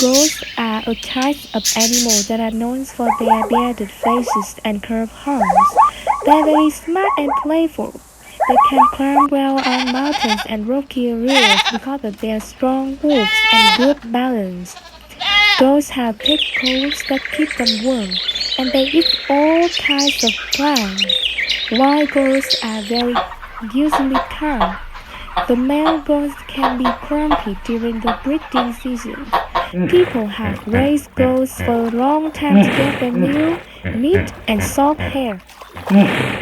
Goats are a type of animal that are known for their bearded faces and curved horns. They're very smart and playful. They can climb well on mountains and rocky areas because of their strong hooves and good balance. Goats have thick coats that keep them warm, and they eat all kinds of plants. Wild goats are very usually calm. The male goats can be grumpy during the breeding season. People have raised goats for a long time to get their milk, meat, and soft hair.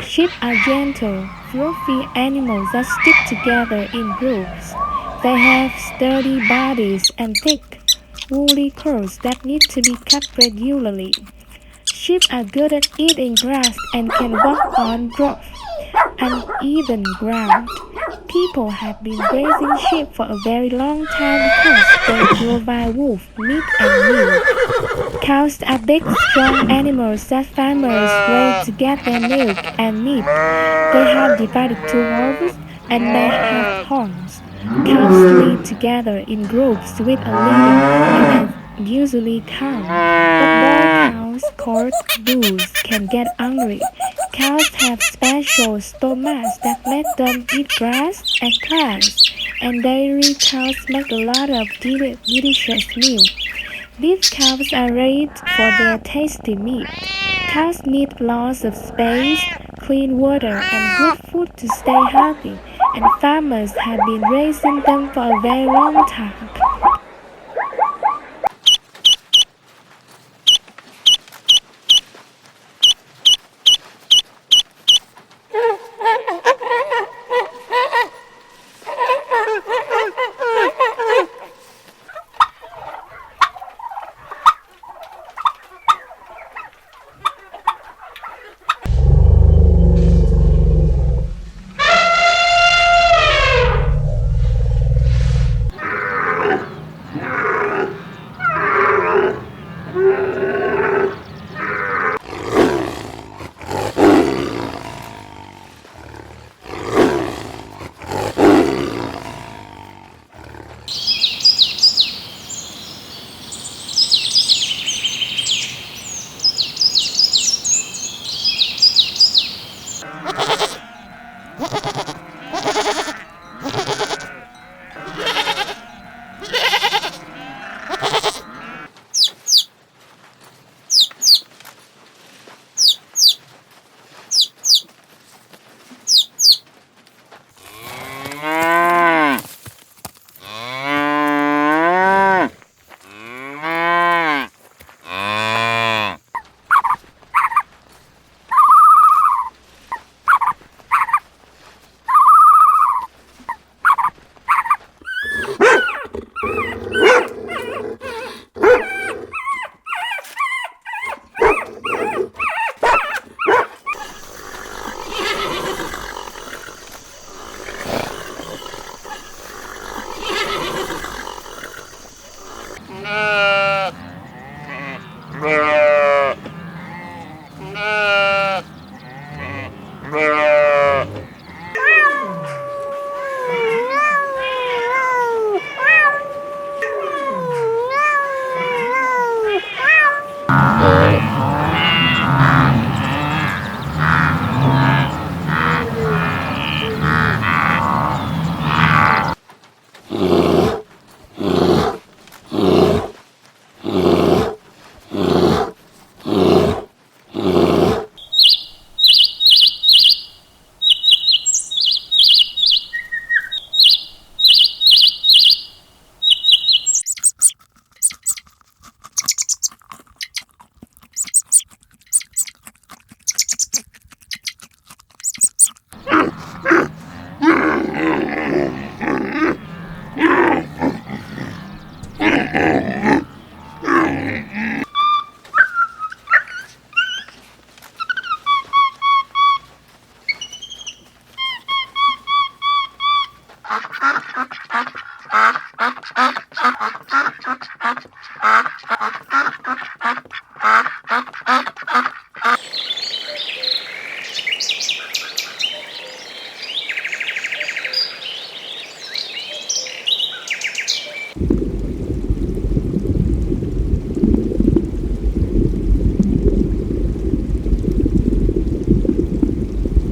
Sheep are gentle, fluffy animals that stick together in groups. They have sturdy bodies and thick, woolly coats that need to be cut regularly. Sheep are good at eating grass and can walk on rough, uneven ground. People have been raising sheep for a very long time because they provide wool, meat, and milk. Cows are big, strong animals that farmers raise to get their milk and meat. They have divided two hooves and may have horns. Cows live together in groups with a leader and are usually calm. But boy cows called bulls can get angry. Cows have special stomachs that let them eat grass and plants, and dairy cows make a lot of delicious milk. These cows are raised for their tasty meat. Cows need lots of space, clean water, and good food to stay healthy, and farmers have been raising them for a very long time.